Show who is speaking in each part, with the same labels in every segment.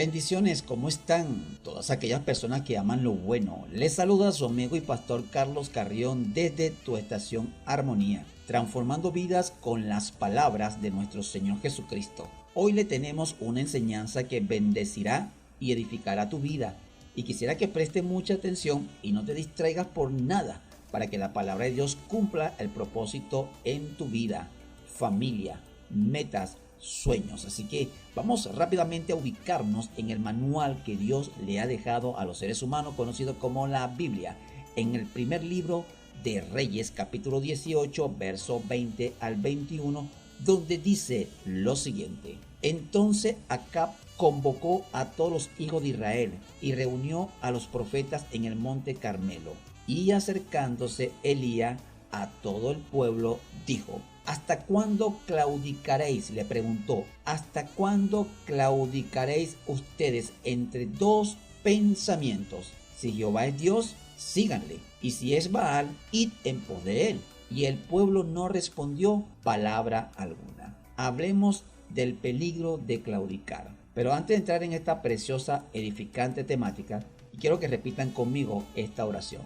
Speaker 1: Bendiciones, ¿cómo están todas aquellas personas que aman lo bueno? Les saluda su amigo y pastor Carlos Carrión desde tu estación Armonía, transformando vidas con las palabras de nuestro Señor Jesucristo. Hoy le tenemos una enseñanza que bendecirá y edificará tu vida. Y quisiera que preste mucha atención y no te distraigas por nada para que la palabra de Dios cumpla el propósito en tu vida, familia, metas, sueños. Así que vamos rápidamente a ubicarnos en el manual que Dios le ha dejado a los seres humanos, conocido como la Biblia, en el primer libro de Reyes, capítulo 18, verso 20 al 21, donde dice lo siguiente: Entonces Acab convocó a todos los hijos de Israel y reunió a los profetas en el monte Carmelo. Y acercándose Elías a todo el pueblo, dijo: ¿Hasta cuándo claudicaréis? Le preguntó. ¿Hasta cuándo claudicaréis ustedes entre dos pensamientos? Si Jehová es Dios, síganle, y si es Baal, id en pos de él. Y el pueblo no respondió palabra alguna. Hablemos del peligro de claudicar. Pero antes de entrar en esta preciosa, edificante temática, quiero que repitan conmigo esta oración.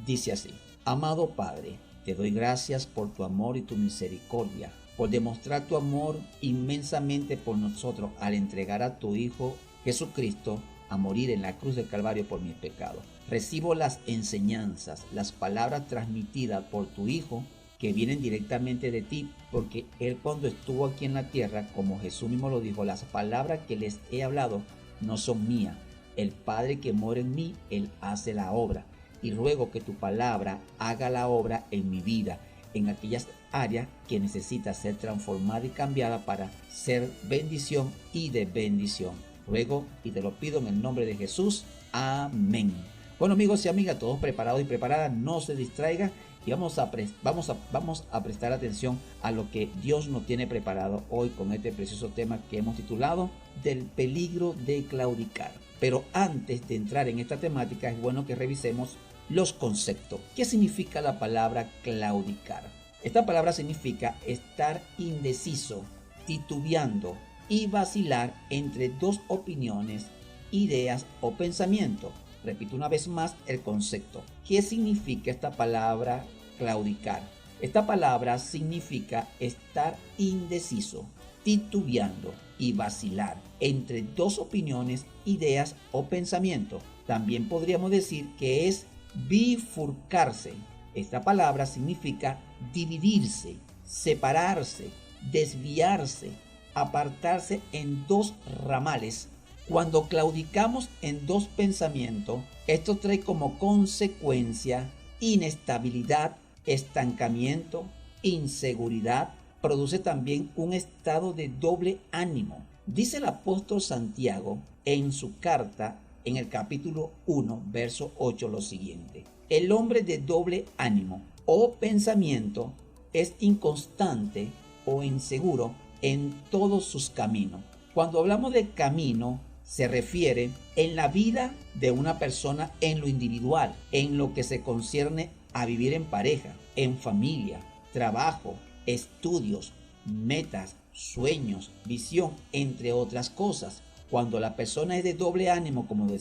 Speaker 1: Dice así: Amado Padre, te doy gracias por tu amor y tu misericordia, por demostrar tu amor inmensamente por nosotros al entregar a tu Hijo Jesucristo a morir en la cruz del Calvario por mis pecados. Recibo las enseñanzas, las palabras transmitidas por tu Hijo que vienen directamente de ti, porque Él, cuando estuvo aquí en la tierra, como Jesús mismo lo dijo, las palabras que les he hablado no son mías. El Padre que mora en mí, Él hace la obra. Y ruego que tu palabra haga la obra en mi vida, en aquellas áreas que necesita ser transformada y cambiada para ser bendición y de bendición. Ruego y te lo pido en el nombre de Jesús. Amén. Bueno, amigos y amigas, todos preparados y preparadas, no se distraigan y vamos a prestar atención a lo que Dios nos tiene preparado hoy con este precioso tema que hemos titulado del peligro de claudicar. Pero antes de entrar en esta temática, es bueno que revisemos los conceptos. ¿Qué significa la palabra claudicar? Esta palabra significa estar indeciso, titubeando y vacilar entre dos opiniones, ideas o pensamientos. Repito una vez más el concepto. ¿Qué significa esta palabra claudicar? Esta palabra significa estar indeciso, titubeando y vacilar entre dos opiniones, ideas o pensamientos. También podríamos decir que es bifurcarse. Esta palabra significa dividirse, separarse, desviarse, apartarse en dos ramales. Cuando claudicamos en dos pensamientos, esto trae como consecuencia inestabilidad, estancamiento, inseguridad. Produce también un estado de doble ánimo. Dice el apóstol Santiago en su carta en el capítulo 1, verso 8 lo siguiente: El hombre de doble ánimo o pensamiento es inconstante o inseguro en todos sus caminos. Cuando hablamos de camino, se refiere en la vida de una persona en lo individual, en lo que se concierne a vivir en pareja, en familia, trabajo, estudios, metas, sueños, visión, entre otras cosas. Cuando la persona es de doble ánimo, como lo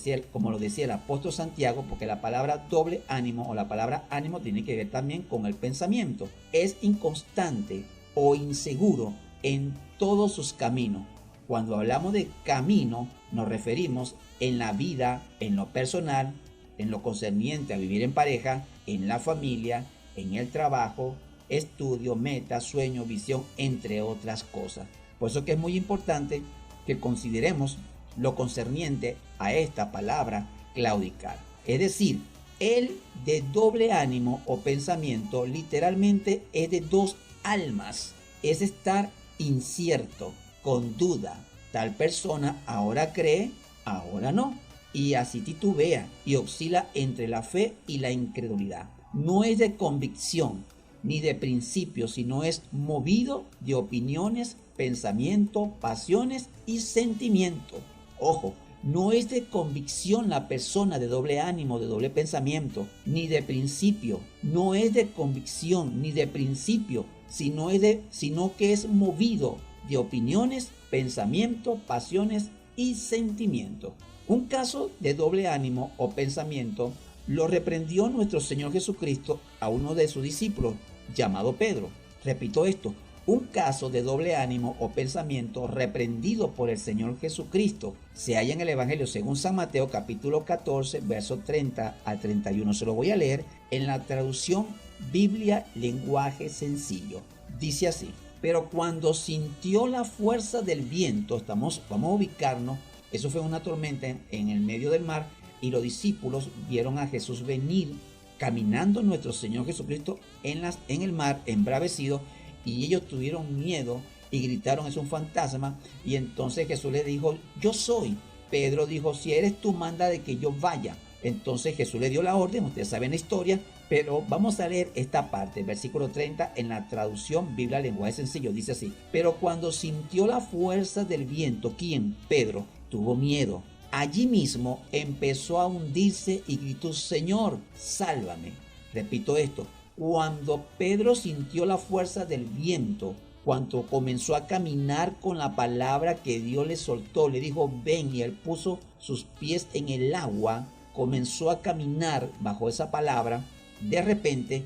Speaker 1: decía el apóstol Santiago, porque la palabra doble ánimo o la palabra ánimo tiene que ver también con el pensamiento, es inconstante o inseguro en todos sus caminos. Cuando hablamos de camino, nos referimos en la vida, en lo personal, en lo concerniente a vivir en pareja, en la familia, en el trabajo, estudio, meta, sueño, visión, entre otras cosas. Por eso que es muy importante que consideremos lo concerniente a esta palabra claudicar. Es decir, el de doble ánimo o pensamiento literalmente es de dos almas. Es estar incierto, con duda. Tal persona ahora cree, ahora no. Y así titubea y oscila entre la fe y la incredulidad. No es de convicción ni de principio, sino es movido de opiniones, pensamientos, pasiones y sentimientos. Ojo, no es de convicción la persona de doble ánimo, de doble pensamiento, ni de principio. No es de convicción ni de principio, sino que es movido de opiniones, pensamientos, pasiones y sentimientos. Un caso de doble ánimo o pensamiento lo reprendió nuestro Señor Jesucristo a uno de sus discípulos, llamado Pedro. Repito esto, un caso de doble ánimo o pensamiento reprendido por el Señor Jesucristo se halla en el Evangelio según San Mateo capítulo 14, versos 30 al 31. Se lo voy a leer en la traducción Biblia Lenguaje Sencillo. Dice así: pero cuando sintió la fuerza del viento, vamos a ubicarnos, eso fue una tormenta en el medio del mar, y los discípulos vieron a Jesús venir caminando nuestro Señor Jesucristo en el mar embravecido, y ellos tuvieron miedo y gritaron: es un fantasma. Y entonces Jesús les dijo: yo soy. Pedro dijo: si eres tú, manda de que yo vaya. Entonces Jesús le dio la orden, ustedes saben la historia, pero vamos a leer esta parte, el versículo 30 en la traducción Biblia Lenguaje Sencillo. Dice así: pero cuando sintió la fuerza del viento, ¿quién? Pedro, tuvo miedo. Allí mismo empezó a hundirse y gritó: Señor, sálvame. Repito esto, cuando Pedro sintió la fuerza del viento, cuando comenzó a caminar con la palabra que Dios le soltó, le dijo: ven, y él puso sus pies en el agua, comenzó a caminar bajo esa palabra. De repente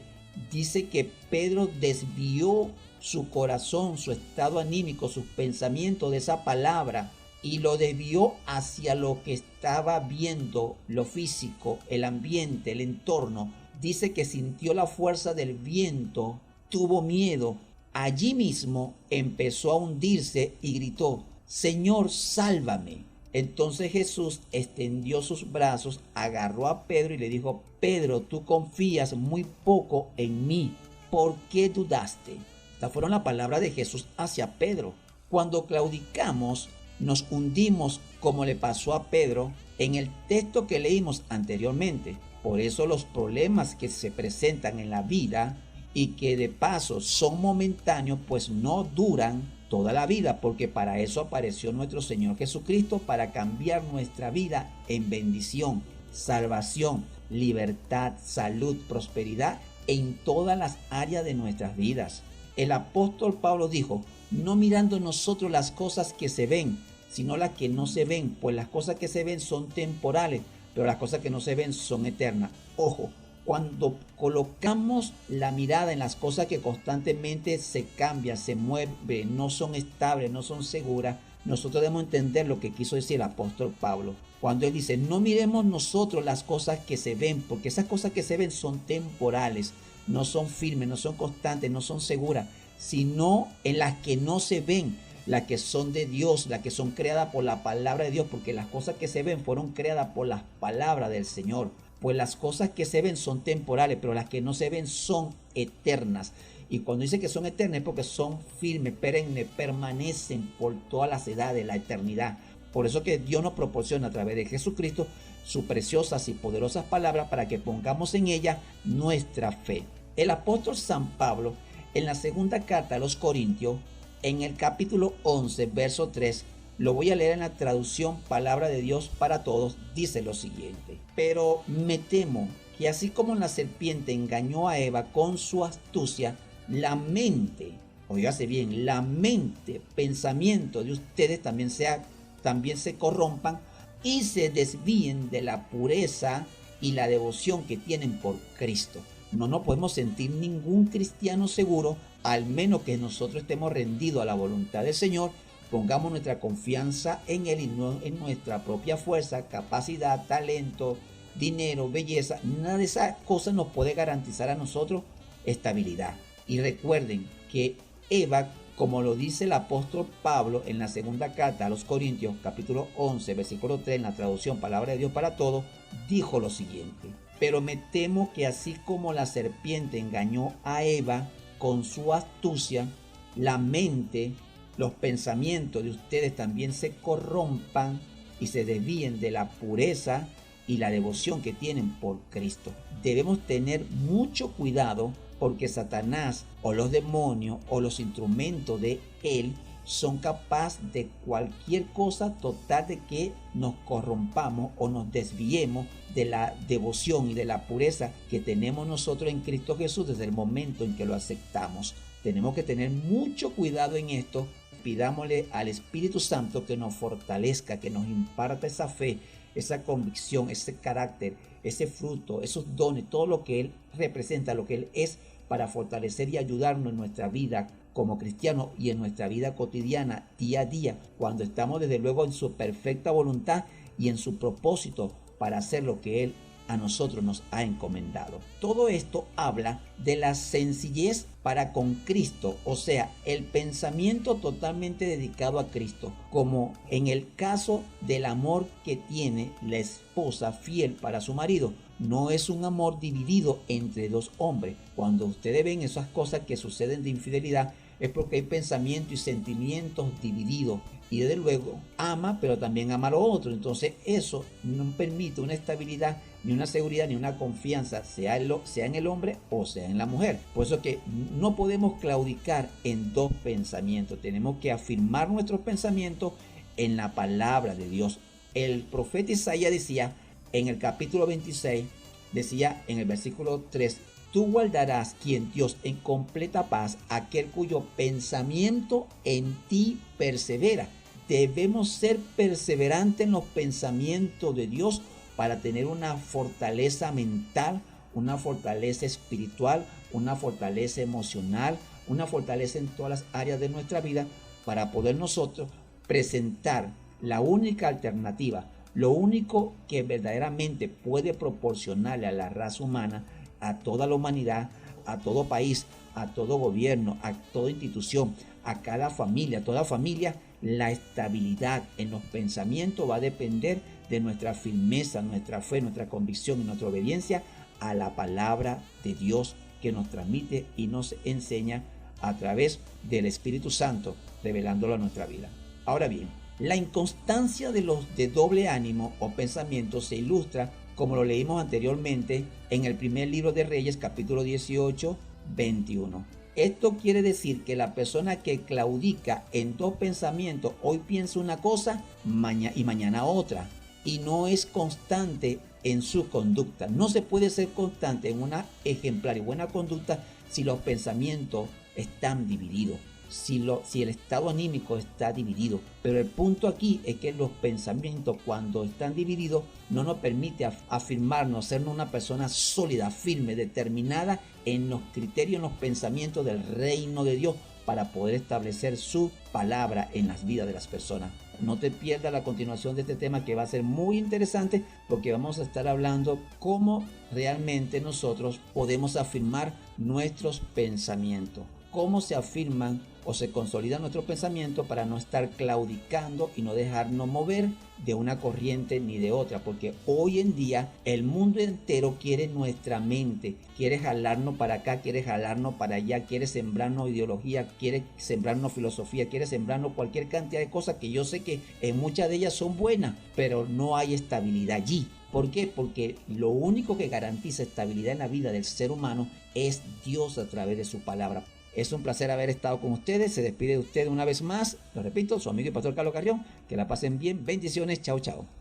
Speaker 1: dice que Pedro desvió su corazón, su estado anímico, sus pensamientos de esa palabra, y lo desvió hacia lo que estaba viendo, lo físico, el ambiente, el entorno. Dice que sintió la fuerza del viento, tuvo miedo. Allí mismo empezó a hundirse y gritó: Señor, sálvame. Entonces Jesús extendió sus brazos, agarró a Pedro y le dijo: Pedro, tú confías muy poco en mí, ¿por qué dudaste? Estas fueron las palabras de Jesús hacia Pedro. Cuando claudicamos, nos hundimos como le pasó a Pedro en el texto que leímos anteriormente. Por eso los problemas que se presentan en la vida y que de paso son momentáneos, pues no duran toda la vida, porque para eso apareció nuestro Señor Jesucristo, para cambiar nuestra vida en bendición, salvación, libertad, salud, prosperidad en todas las áreas de nuestras vidas. El apóstol Pablo dijo: no mirando nosotros las cosas que se ven, sino las que no se ven, pues las cosas que se ven son temporales, pero las cosas que no se ven son eternas. Ojo, cuando colocamos la mirada en las cosas que constantemente se cambian, se mueven, no son estables, no son seguras, nosotros debemos entender lo que quiso decir el apóstol Pablo. Cuando él dice: no miremos nosotros las cosas que se ven, porque esas cosas que se ven son temporales, no son firmes, no son constantes, no son seguras, sino en las que no se ven, las que son de Dios, las que son creadas por la palabra de Dios, porque las cosas que se ven fueron creadas por las palabras del Señor. Pues las cosas que se ven son temporales, pero las que no se ven son eternas. Y cuando dice que son eternas es porque son firmes, perennes, permanecen por todas las edades, la eternidad. Por eso que Dios nos proporciona a través de Jesucristo sus preciosas y poderosas palabras para que pongamos en ellas nuestra fe. El apóstol San Pablo, en la segunda carta a los Corintios, en el capítulo 11, verso 3, lo voy a leer en la traducción Palabra de Dios para Todos, dice lo siguiente: pero me temo que así como la serpiente engañó a Eva con su astucia, la mente, oígase bien, la mente, pensamiento de ustedes también se corrompan y se desvíen de la pureza y la devoción que tienen por Cristo. No nos podemos sentir ningún cristiano seguro, al menos que nosotros estemos rendidos a la voluntad del Señor, pongamos nuestra confianza en Él y no en nuestra propia fuerza, capacidad, talento, dinero, belleza. Nada de esas cosas nos puede garantizar a nosotros estabilidad. Y recuerden que Eva, como lo dice el apóstol Pablo en la segunda carta a los Corintios, capítulo 11, versículo 3, en la traducción Palabra de Dios para Todos, dijo lo siguiente: pero me temo que así como la serpiente engañó a Eva con su astucia, la mente, los pensamientos de ustedes también se corrompan y se desvíen de la pureza y la devoción que tienen por Cristo. Debemos tener mucho cuidado, porque Satanás o los demonios o los instrumentos de él son capaces de cualquier cosa total de que nos corrompamos o nos desviemos de la devoción y de la pureza que tenemos nosotros en Cristo Jesús desde el momento en que lo aceptamos. Tenemos que tener mucho cuidado en esto, pidámosle al Espíritu Santo que nos fortalezca, que nos imparta esa fe, esa convicción, ese carácter, ese fruto, esos dones, todo lo que Él representa, lo que Él es, para fortalecer y ayudarnos en nuestra vida como cristianos y en nuestra vida cotidiana, día a día, cuando estamos desde luego en su perfecta voluntad y en su propósito para hacer lo que Él a nosotros nos ha encomendado. Todo esto habla de la sencillez para con Cristo, o sea, el pensamiento totalmente dedicado a Cristo, como en el caso del amor que tiene la esposa fiel para su marido. No es un amor dividido entre dos hombres. Cuando ustedes ven esas cosas que suceden de infidelidad, es porque hay pensamientos y sentimientos divididos. Y desde luego ama, pero también ama a lo otro. Entonces eso no permite una estabilidad, ni una seguridad, ni una confianza, sea en el hombre o sea en la mujer. Por eso que no podemos claudicar en dos pensamientos. Tenemos que afirmar nuestros pensamientos en la palabra de Dios. El profeta Isaías decía en el capítulo 26, decía en el versículo 3, tú guardarás, quien Dios, en completa paz, aquel cuyo pensamiento en ti persevera. Debemos ser perseverantes en los pensamientos de Dios para tener una fortaleza mental, una fortaleza espiritual, una fortaleza emocional, una fortaleza en todas las áreas de nuestra vida, para poder nosotros presentar la única alternativa, lo único que verdaderamente puede proporcionarle a la raza humana, a toda la humanidad, a todo país, a todo gobierno, a toda institución, a cada familia, a toda familia, la estabilidad en los pensamientos va a depender de nuestra firmeza, nuestra fe, nuestra convicción y nuestra obediencia a la palabra de Dios que nos transmite y nos enseña a través del Espíritu Santo, revelándolo a nuestra vida. Ahora bien, la inconstancia de los de doble ánimo o pensamiento se ilustra, como lo leímos anteriormente, en el primer libro de Reyes, capítulo 18, 21. Esto quiere decir que la persona que claudica en dos pensamientos, hoy piensa una cosa y mañana otra, y no es constante en su conducta. No se puede ser constante en una ejemplar y buena conducta si los pensamientos están divididos, si el estado anímico está dividido. Pero el punto aquí es que los pensamientos, cuando están divididos, no nos permite afirmarnos, sernos una persona sólida, firme, determinada en los criterios, en los pensamientos del reino de Dios, para poder establecer su palabra en las vidas de las personas. No te pierdas la continuación de este tema, que va a ser muy interesante, porque vamos a estar hablando cómo realmente nosotros podemos afirmar nuestros pensamientos, cómo se afirman o se consolidan nuestros pensamientos para no estar claudicando y no dejarnos mover de una corriente ni de otra, porque hoy en día el mundo entero quiere nuestra mente, quiere jalarnos para acá, quiere jalarnos para allá, quiere sembrarnos ideología, quiere sembrarnos filosofía, quiere sembrarnos cualquier cantidad de cosas que yo sé que muchas de ellas son buenas, pero no hay estabilidad allí. ¿Por qué? Porque lo único que garantiza estabilidad en la vida del ser humano es Dios a través de su palabra. Es un placer haber estado con ustedes. Se despide de ustedes una vez más. Lo repito, su amigo y pastor Carlos Carrión. Que la pasen bien. Bendiciones. Chao, chao.